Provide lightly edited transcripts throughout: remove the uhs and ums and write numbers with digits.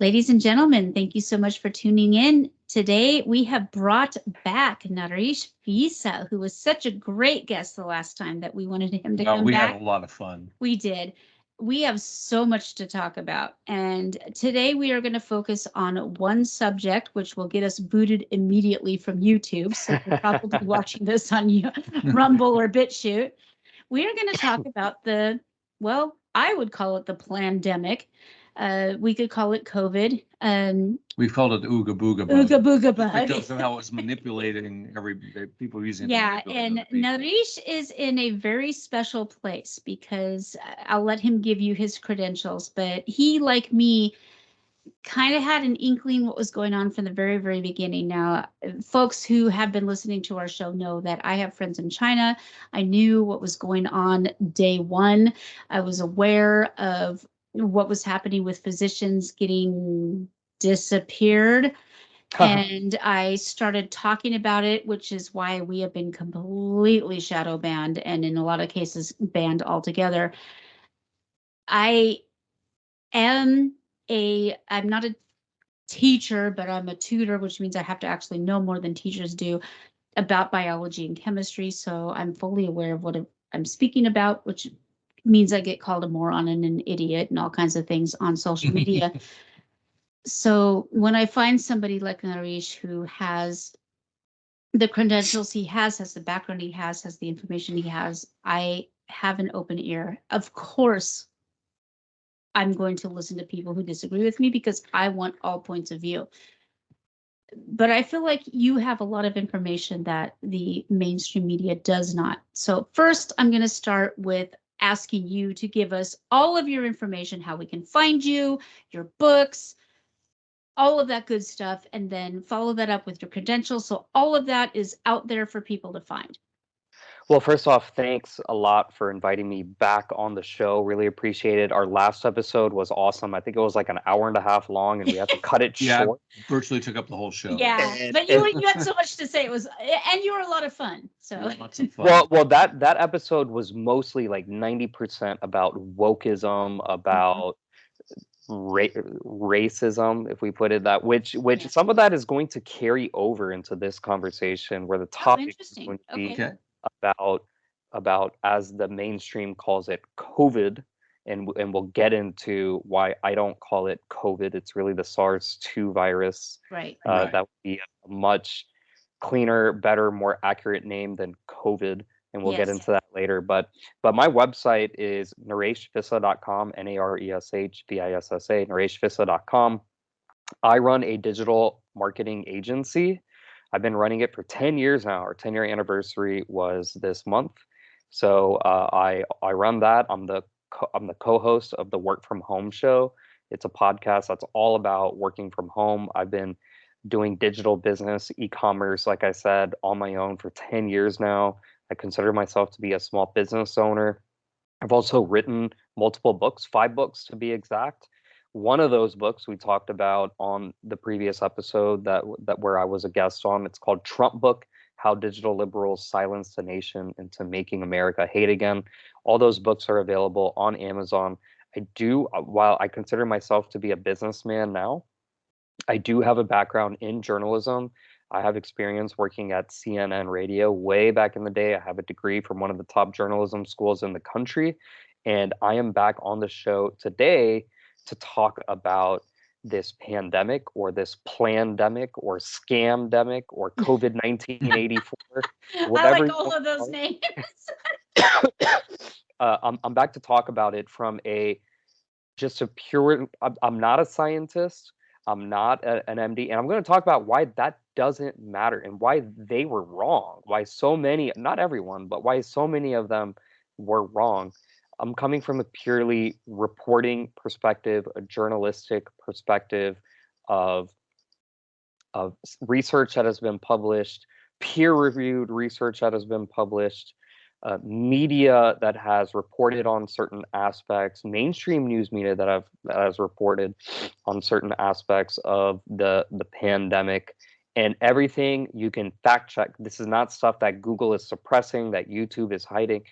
Ladies and gentlemen, thank you so much for tuning in. Today, we have brought back Naresh Vissa, who was such a great guest the last time that we wanted him to come We back. had a lot of fun. We did. We have so much to talk about. And today we are going to focus on one subject, which will get us booted immediately from YouTube. So you're probably watching this on Rumble or BitChute. We are going to talk about well, I would call it the plandemic. We could call it COVID. We've called it Ooga Booga Bug. Ooga Booga Bug. Because of how it's manipulating people using it. Yeah, and Naresh is in a very special place because I'll let him give you his credentials, but he, like me, kind of had an inkling what was going on from the very, very beginning. Now, folks who have been listening to our show know that I have friends in China. I knew what was going on day one. I was aware of what was happening with physicians getting disappeared. And I started talking about it, which is why we have been completely shadow banned and in a lot of cases banned altogether. I am I'm not a teacher, but I'm a tutor, which means I have to actually know more than teachers do about biology and chemistry. So I'm fully aware of what I'm speaking about, which means I get called a moron and an idiot and all kinds of things on social media. So when I find somebody like Naresh who has the credentials he has the background he has the information he has, I have an open ear. Of course, I'm going to listen to people who disagree with me because I want all points of view. But I feel like you have a lot of information that the mainstream media does not. So first, I'm going to start with asking you to give us all of your information, how we can find you, your books, all of that good stuff, and then follow that up with your credentials. So all of that is out there for people to find. Well, first off, thanks a lot for inviting me back on the show. Really appreciate it. Our last episode was awesome. I think it was like an hour and a half long, and we had to cut it short. Virtually took up the whole show. Yeah, but you had so much to say. It was, and you were a lot of fun. So lots of fun. Well, that episode was mostly like 90% about wokeism, about racism, if we put it that, which some of that is going to carry over into this conversation, where the topic is going to be about, as the mainstream calls it, COVID, and we'll get into why I don't call it COVID. It's really the SARS-2 virus. Right. That would be a much cleaner, better, more accurate name than COVID, and we'll get into that later. But my website is nareshvissa.com, NARESHVISSA, nareshvissa.com. I run a digital marketing agency. I've been running it for 10 years now. Our 10-year anniversary was this month. So I run that. I'm the co-host of the Work From Home show. It's a podcast that's all about working from home. I've been doing digital business, e-commerce, like I said, on my own for 10 years now. I consider myself to be a small business owner. I've also written multiple books, 5 books to be exact. One of those books we talked about on the previous episode that where I was a guest on. It's called Trump Book: How Digital Liberals Silenced the Nation into Making America Hate Again. All those books are available on Amazon. While I consider myself to be a businessman now, I do have a background in journalism. I have experience working at CNN radio way back in the day. I have a degree from one of the top journalism schools in the country. And I am back on the show today to talk about this pandemic, or this plandemic, or scamdemic, or COVID-19 84. I like all of those names. I'm back to talk about it from just a pure, I'm not a scientist. I'm not an MD, and I'm going to talk about why that doesn't matter and why they were wrong. Why so many, not everyone, but why so many of them were wrong. I'm coming from a purely reporting perspective, a journalistic perspective of research that has been published, peer-reviewed research that has been published, media that has reported on certain aspects, mainstream news media that has reported on certain aspects of the pandemic, and everything you can fact check. This is not stuff that Google is suppressing, that YouTube is hiding.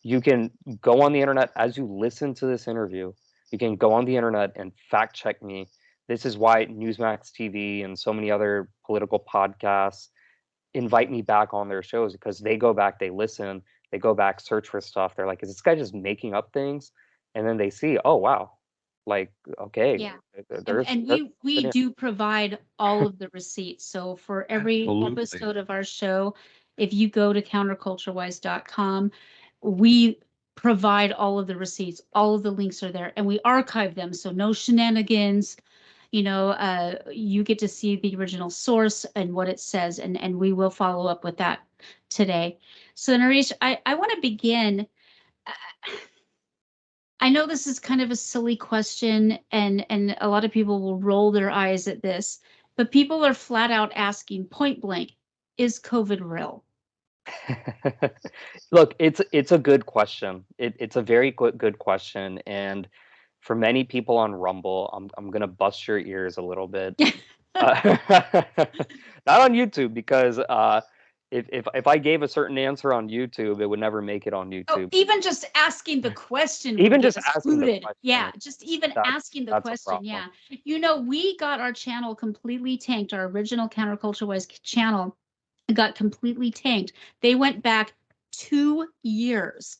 You can go on the internet as you listen to this interview. You can go on the internet and fact check me This is why Newsmax TV and so many other political podcasts invite me back on their shows, because they go back, they listen, they go back, search for stuff. They're like, is this guy just making up things? And then they see, oh wow, like, okay, Yeah. there's And we do provide all of the receipts. So for every Absolutely. episode of our show, if you go to counterculturewise.com, we provide all of the receipts. All of the links are there, and we archive them. So no shenanigans. You get to see the original source and what it says, and we will follow up with that today. So Naresh, I want to begin. I know this is kind of a silly question, and a lot of people will roll their eyes at this, but people are flat out asking point blank, is COVID real? Look, it's a good question. It's a very good question, and for many people on Rumble, I'm gonna bust your ears a little bit. Not on YouTube, because if I gave a certain answer on YouTube, it would never make it on Oh, YouTube. even just asking the question would Even get just us asking the booted. question, Yeah, just even asking the that's a question. Yeah. problem. We got our channel completely tanked. Our original Counterculture Wise channel got completely tanked. They went back 2 years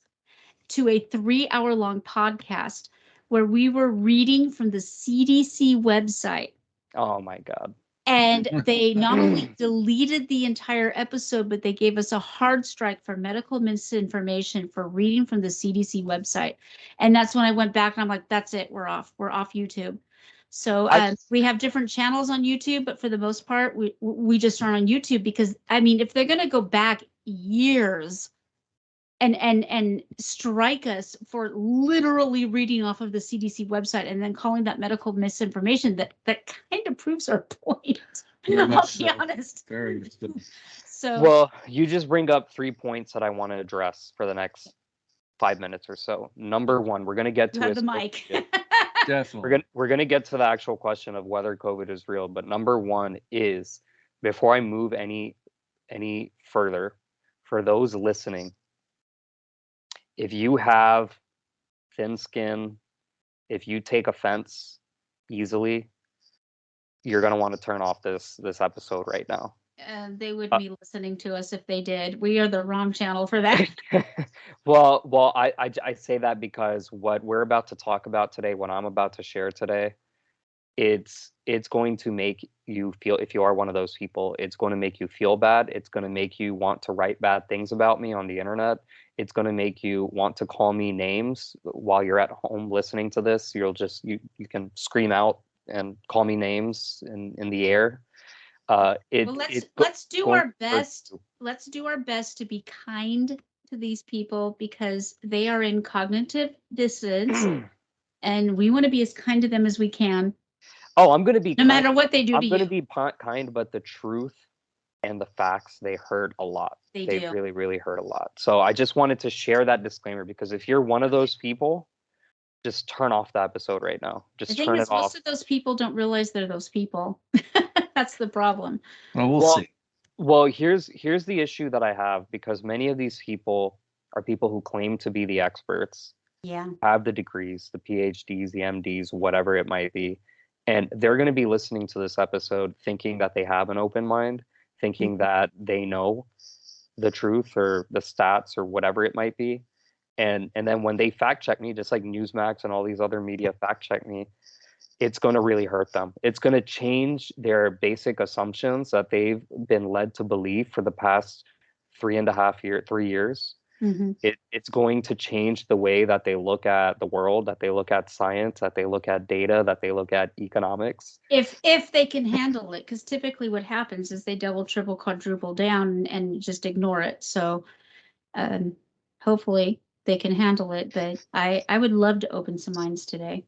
to a 3-hour long podcast where we were reading from the CDC website. Oh my God. And they not only deleted the entire episode, but they gave us a hard strike for medical misinformation for reading from the CDC website. And that's when I went back and I'm like, that's it, we're off YouTube. So we have different channels on YouTube, but for the most part, we just aren't on YouTube, because I mean, if they're going to go back years and strike us for literally reading off of the CDC website and then calling that medical misinformation, that kind of proves our point. I'll be honest. Very good. So, well, you just bring up 3 points that I want to address for the next 5 minutes or so. Number one, we're going to get you to have the mic. Definitely. we're going to get to the actual question of whether COVID is real. But number one is, before I move any further, for those listening, if you have thin skin, if you take offense easily, you're going to want to turn off this episode right now. They would be listening to us if they did. We are the wrong channel for that. well, I say that because what we're about to talk about today, what I'm about to share today, it's going to make you feel, if you are one of those people, it's going to make you feel bad. It's going to make you want to write bad things about me on the internet. It's going to make you want to call me names while you're at home listening to this. You can scream out and call me names in the air. Let's do our best. Let's do our best to be kind to these people, because they are in cognitive dissonance, and we want to be as kind to them as we can. Oh, I'm going to be no matter what they do to you. I'm going to be kind, but the truth and the facts, they hurt a lot. They do. really, really hurt a lot. So I just wanted to share that disclaimer, because if you're one of those people, just turn off the episode right now. Just turn it off. Most of those people don't realize they're those people. That's the problem. Well, we'll see. Well, here's the issue that I have, because many of these people are people who claim to be the experts. Yeah. Have the degrees, the PhDs, the MDs, whatever it might be. And they're going to be listening to this episode thinking that they have an open mind, thinking that they know the truth or the stats or whatever it might be. And then when they fact check me, just like Newsmax and all these other media fact check me, it's going to really hurt them. It's going to change their basic assumptions that they've been led to believe for the past 3 years. Mm-hmm. It's going to change the way that they look at the world, that they look at science, that they look at data, that they look at economics. If they can handle it, because typically what happens is they double, triple, quadruple down and just ignore it. So hopefully they can handle it. But I would love to open some minds today.